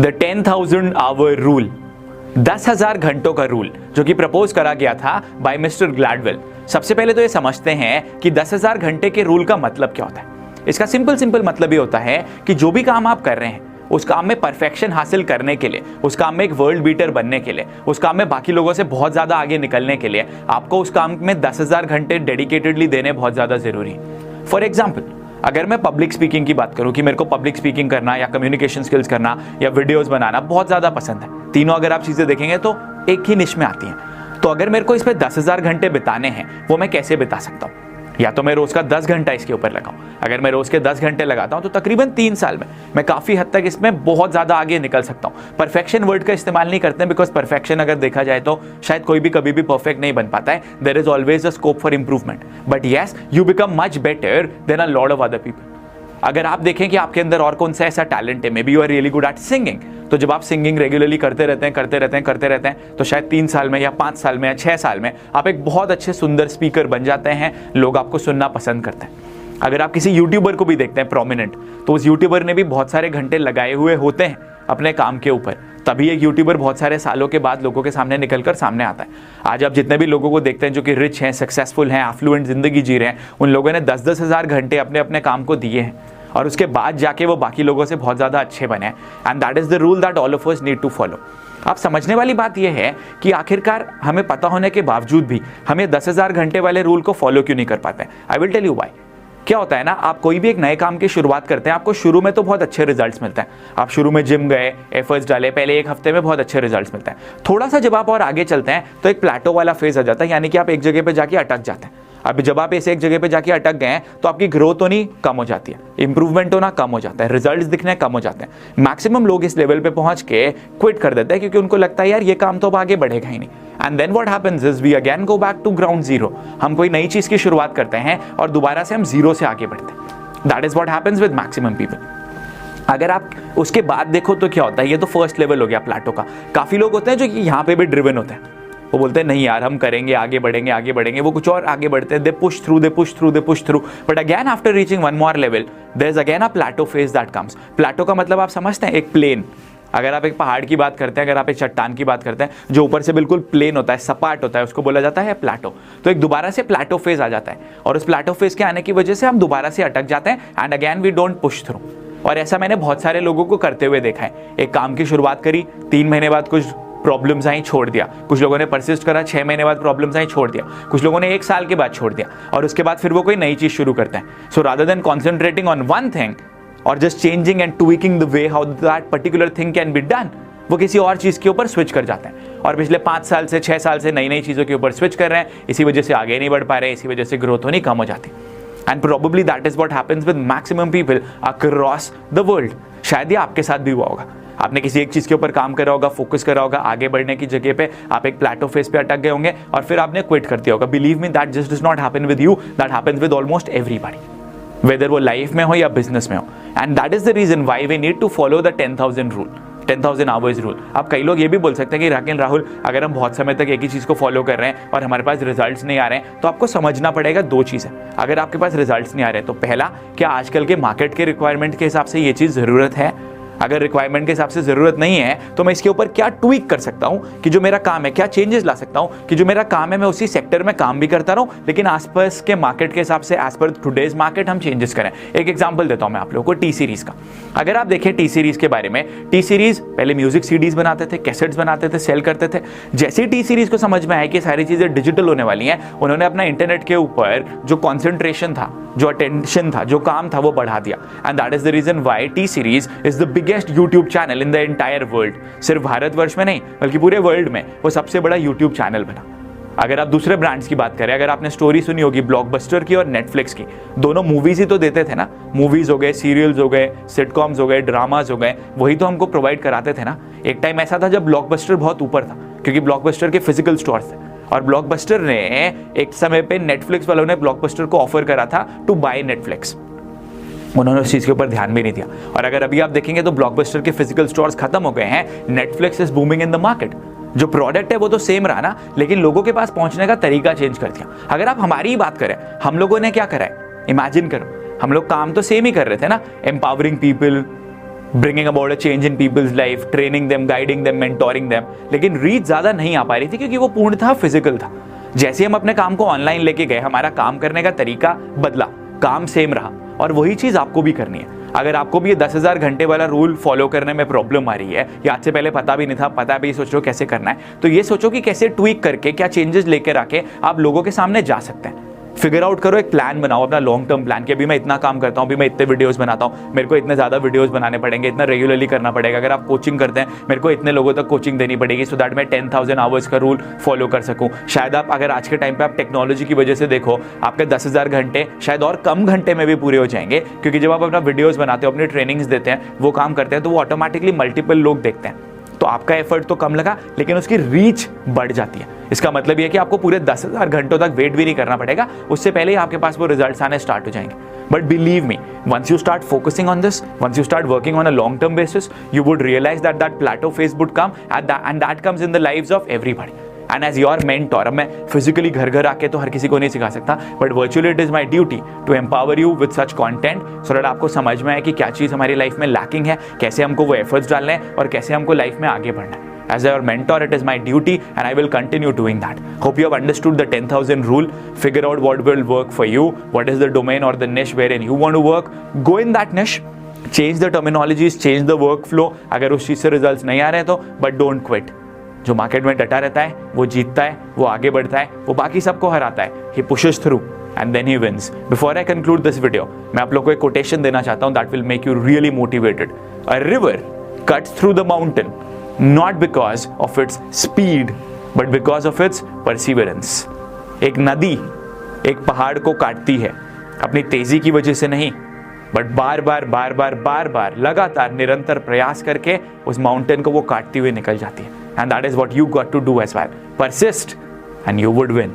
The 10,000 our rule, 10,000 घंटों का rule, जो कि प्रपोज करा गया था बाय मिस्टर ग्लैडवेल। सबसे पहले तो ये समझते हैं कि 10,000 घंटे के रूल का मतलब क्या होता है। इसका सिंपल मतलब ये होता है कि जो भी काम आप कर रहे हैं उस काम में परफेक्शन हासिल करने के लिए, उस काम में एक वर्ल्ड बीटर बनने के लिए, उस काम में बाकी लोगों से बहुत ज्यादा आगे निकलने के लिए आपको उस काम में 10,000 घंटे डेडिकेटेडली देने बहुत ज्यादा जरूरी है। फॉर एग्जाम्पल, अगर मैं पब्लिक स्पीकिंग की बात करूं कि मेरे को पब्लिक स्पीकिंग करना या कम्युनिकेशन स्किल्स करना या वीडियोस बनाना बहुत ज्यादा पसंद है, तीनों अगर आप चीजें देखेंगे तो एक ही निश में आती हैं, तो अगर मेरे को इस पे 10,000 घंटे बिताने हैं, वो मैं कैसे बिता सकता हूं? या तो मैं रोज का 10 घंटा इसके ऊपर लगाऊं। अगर मैं रोज के 10 घंटे लगाता हूं तो तकरीबन 3 साल में मैं काफी हद तक इसमें बहुत ज्यादा आगे निकल सकता हूं। परफेक्शन वर्ड का इस्तेमाल नहीं करते हैं, बिकॉज परफेक्शन अगर देखा जाए तो शायद कोई भी कभी भी परफेक्ट नहीं बन पाता है। There is always a scope for improvement, but yes, you become much better than a lot of other people. अगर आप देखें कि आपके अंदर और कौन सा ऐसा टैलेंट है, maybe you are really good at singing, तो जब आप सिंगिंग रेगुलरली करते रहते हैं तो शायद 3 साल में या 5 साल में या 6 साल में आप एक बहुत अच्छे सुंदर स्पीकर बन जाते हैं, लोग आपको सुनना पसंद करते हैं। अगर आप किसी यूट्यूबर को भी देखते हैं प्रोमिनेंट, तो उस यूट्यूबर ने भी बहुत सारे घंटे लगाए हुए होते हैं अपने काम के ऊपर, तभी एक यूट्यूबर बहुत सारे सालों के बाद लोगों के सामने निकलकर सामने आता है। आज आप जितने भी लोगों को देखते हैं जो कि रिच हैं, सक्सेसफुल हैं, एफ्लुएंट जिंदगी जी रहे हैं, उन लोगों ने 10-10 हज़ार घंटे अपने अपने काम को दिए हैं और उसके बाद जाके वो बाकी लोगों से बहुत ज्यादा अच्छे बने। And that is the rule that all of us need to follow. आप समझने वाली बात यह है कि आखिरकार हमें पता होने के बावजूद भी हमें 10,000 घंटे वाले रूल को फॉलो क्यों नहीं कर पाते हैं। I will tell you why. क्या होता है ना, आप कोई भी एक नए काम की शुरुआत करते हैं, आपको शुरू में तो बहुत अच्छे रिजल्ट्स मिलते हैं। आप शुरू में जिम गए, एफर्ट्स डाले, पहले 1 हफ्ते में बहुत अच्छे रिजल्ट्स मिलते हैं। थोड़ा सा जब आप और आगे चलते हैं तो एक प्लेटो वाला फेज आ जाता है, यानी कि आप एक जगह पे जाके अटक जाते हैं। अब जब आप ऐसे एक जगह पे जाके अटक गए हैं तो आपकी ग्रोथ होनी कम हो जाती है, इंप्रूवमेंट होना कम हो जाता है, रिजल्ट्स दिखने कम हो जाते हैं। मैक्सिमम लोग इस लेवल पे पहुंच के क्विट कर देते हैं क्योंकि उनको लगता है यार ये काम तो अब आगे बढ़ेगा ही नहीं। And then what happens is we again go back to ground zero. हम कोई नई चीज की शुरुआत करते हैं और दोबारा से हम जीरो से आगे बढ़ते हैं। That is what happens with maximum people. अगर आप उसके बाद देखो तो क्या होता है, ये तो फर्स्ट लेवल हो गया प्लेटो का। काफी लोग होते हैं जो कि यहाँ पे भी ड्रिवन होते हैं, वो बोलते हैं नहीं यार हम करेंगे, आगे बढ़ेंगे, वो कुछ और आगे बढ़ते हैं, they push through, but again after reaching one more level there is again a plateau phase that comes. Plateau का मतलब आप समझते हैं, एक प्लेन। अगर आप एक पहाड़ की बात करते हैं, अगर आप एक चट्टान की बात करते हैं जो ऊपर से बिल्कुल प्लेन होता है, सपाट होता है, उसको बोला जाता है प्लेटो। तो एक दोबारा से प्लेटो फेज आ जाता है और उस प्लेटो फेज के आने की वजह से हम दोबारा से अटक जाते हैं and again we don't push through. और ऐसा मैंने बहुत सारे लोगों को करते हुए देखा है। एक काम की शुरुआत करी, 3 महीने बाद कुछ प्रॉब्लम्स आई, छोड़ दिया। कुछ लोगों ने परसिस्ट करा, 6 महीने बाद प्रॉब्लम्स आई, छोड़ दिया। कुछ लोगों ने 1 साल के बाद छोड़ दिया और उसके बाद फिर वो कोई नई चीज शुरू करते हैं। So rather than concentrating on one thing और just changing and tweaking the way how that particular thing can be done, वो किसी और चीज के ऊपर स्विच कर जाते हैं और पिछले 5 साल से 6 साल से नई चीजों के ऊपर स्विच कर रहे हैं। इसी वजह से आगे नहीं बढ़ पा रहे, इसी वजह से ग्रोथ होनी कम हो जाती। And probably that is what happens with maximum people across the world. शायद ये आपके साथ भी हुआ होगा। आपने किसी एक चीज के ऊपर काम करा होगा, फोकस करा होगा, आगे बढ़ने की जगह पे आप एक प्लेटो फेस पे अटक गए होंगे और फिर आपने क्विट कर दिया होगा। Believe me, that just does not happen with you, that happens with almost everybody, whether वो लाइफ में हो या बिजनेस में हो। And that is the reason why we need to follow the 10,000 rule, 10,000 hours rule. अब कई लोग ये भी बोल सकते हैं कि राहुल अगर हम बहुत समय तक एक ही चीज को फॉलो कर रहे हैं और हमारे पास रिजल्ट्स नहीं आ रहे हैं, तो आपको समझना पड़ेगा 2 चीजें। अगर आपके पास रिजल्ट्स नहीं आ रहे तो पहला, क्या आजकल के मार्केट के रिक्वायरमेंट के हिसाब से ये चीज जरूरत है? अगर रिक्वायरमेंट के हिसाब से जरूरत नहीं है तो मैं इसके ऊपर क्या ट्वीक कर सकता हूं कि जो मेरा काम है, क्या चेंजेस ला सकता हूं कि जो मेरा काम है मैं उसी सेक्टर में काम भी करता रहूं, लेकिन आसपास के मार्केट के हिसाब से एज पर टुडेज मार्केट हम चेंजेस करें। एक एग्जांपल देता हूं मैं आप लोगों को टी सीरीज का। अगर आप देखें टी सीरीज के बारे में, टी सीरीज पहले म्यूजिक सीडीज बनाते थे, कैसेट्स बनाते थे, सेल करते थे। जैसे ही टी सीरीज को समझ में आया कि सारी चीजें डिजिटल होने वाली हैं, उन्होंने अपना इंटरनेट के ऊपर जो कॉन्सेंट्रेशन था, जो अटेंशन था, जो काम था, वो बढ़ा दिया। And that is the reason why T series is the biggest YouTube channel in the entire world. सिर्फ भारतवर्ष में नहीं बल्कि पूरे वर्ल्ड में वो सबसे बड़ा यूट्यूब चैनल बना। अगर आप दूसरे ब्रांड्स की बात करें, अगर आपने स्टोरी सुनी होगी ब्लॉकबस्टर की और नेटफ्लिक्स की, दोनों मूवीज ही तो देते थे ना। मूवीज हो गए, सीरियल्स हो गए, सिटकॉम्स हो गए, ड्रामाज हो गए, वही तो हमको प्रोवाइड कराते थे ना। एक टाइम ऐसा था जब ब्लॉकबस्टर बहुत ऊपर था क्योंकि ब्लॉकबस्टर के फिजिकल स्टोर्स थे और ब्लॉकबस्टर ने एक समय पे नेटफ्लिक्स वालों ने ब्लॉकबस्टर को ऑफर करा था टू बाय नेटफ्लिक्स। उन्होंने उस चीज के ऊपर ध्यान भी नहीं दिया। और अगर अभी आप देखेंगे तो ब्लॉकबस्टर के फिजिकल स्टोर्स खत्म हो गए हैं, Netflix is booming in the market. जो प्रोडक्ट है वो तो सेम रहा ना, लेकिन लोगों के पास पहुंचने का तरीका चेंज कर दिया। अगर आप हमारी ही बात करें, हम लोगों ने क्या करा है, इमेजिन करो, हम लोग काम तो सेम ही कर रहे थे ना, empowering people, bringing about a change in people's life, training them, guiding them, mentoring them, लेकिन रीच ज्यादा नहीं आ पा रही थी क्योंकि वो पूर्णतः फिजिकल था। जैसे हम अपने काम को ऑनलाइन लेके गए, हमारा काम करने का तरीका बदला, काम सेम रहा, और वही चीज आपको भी करनी है। अगर आपको भी ये 10,000 घंटे वाला रूल फॉलो करने में प्रॉब्लम आ रही है, या आज से पहले पता भी नहीं था, पता भी सोच रहे हो कैसे करना है, तो ये सोचो कि कैसे ट्वीक करके, क्या चेंजेस लेकर आके आप लोगों के सामने जा सकते हैं। फिगर आउट करो, एक प्लान बनाओ अपना लॉन्ग टर्म प्लान कि अभी मैं इतना काम करता हूँ, अभी मैं इतने वीडियोस बनाता हूँ, मेरे को इतने ज़्यादा वीडियोस बनाने पड़ेंगे, इतना रेगुलरली करना पड़ेगा। अगर आप कोचिंग करते हैं, मेरे को इतने लोगों तक कोचिंग देनी पड़ेगी सो दैट मैं 10,000 आवर्स का रूल फॉलो कर सकूँ। शायद आप अगर आज के टाइम पे आप टेक्नोलॉजी की वजह से देखो, आपके 10,000 घंटे शायद और कम घंटे में भी पूरे हो जाएंगे, क्योंकि जब आप अपना वीडियोस बनाते हो, अपनी ट्रेनिंग्स देते हैं, वो काम करते हैं, तो वो ऑटोमेटिकली मल्टीपल लोग देखते हैं। तो आपका एफर्ट तो कम लगा, लेकिन उसकी रीच बढ़ जाती है। इसका मतलब यह कि आपको पूरे 10,000 घंटों तक वेट भी नहीं करना पड़ेगा, उससे पहले ही आपके पास वो रिजल्ट्स आने स्टार्ट हो जाएंगे। But believe me, once you start focusing on this, once you start working on a long term basis, you would realize that that plateau phase would come, and that comes in the lives of everybody. And as your mentor, अब मैं physically घर घर आके तो हर किसी को नहीं सिखा सकता, but virtually it is my duty to empower you with such content, so that आपको समझ में आए कि क्या चीज़ हमारी लाइफ में लैकिंग है, कैसे हमको वो एफर्ट्स डालने हैं, और कैसे हमको लाइफ में आगे बढ़ना है। As your mentor, it is my duty, and I will continue doing that. Hope you have understood the 10,000 rule. Figure out what will work for you. What is the domain or the niche wherein you want to work. Go in that niche. Change the terminologies, change the workflow. अगर उस चीज़ से result नहीं आ रहे तो, but don't quit. जो market में डटा रहता है, वो जीतता है, वो आगे बढ़ता है, वो बाकी सबको हराता है. He pushes through and then he wins. Before I conclude this video, मैं आप लोगों को एक कोटेशन देना चाहता हूँ that will make you really motivated. A river cuts through the mountain. Not because of its speed, but because of its perseverance. एक नदी एक पहाड़ को काटती है अपनी तेजी की वजह से नहीं, बट बार बार लगातार निरंतर प्रयास करके उस माउंटेन को वो काटती हुई निकल जाती है. And that is what you got to do as well. Persist and you would win.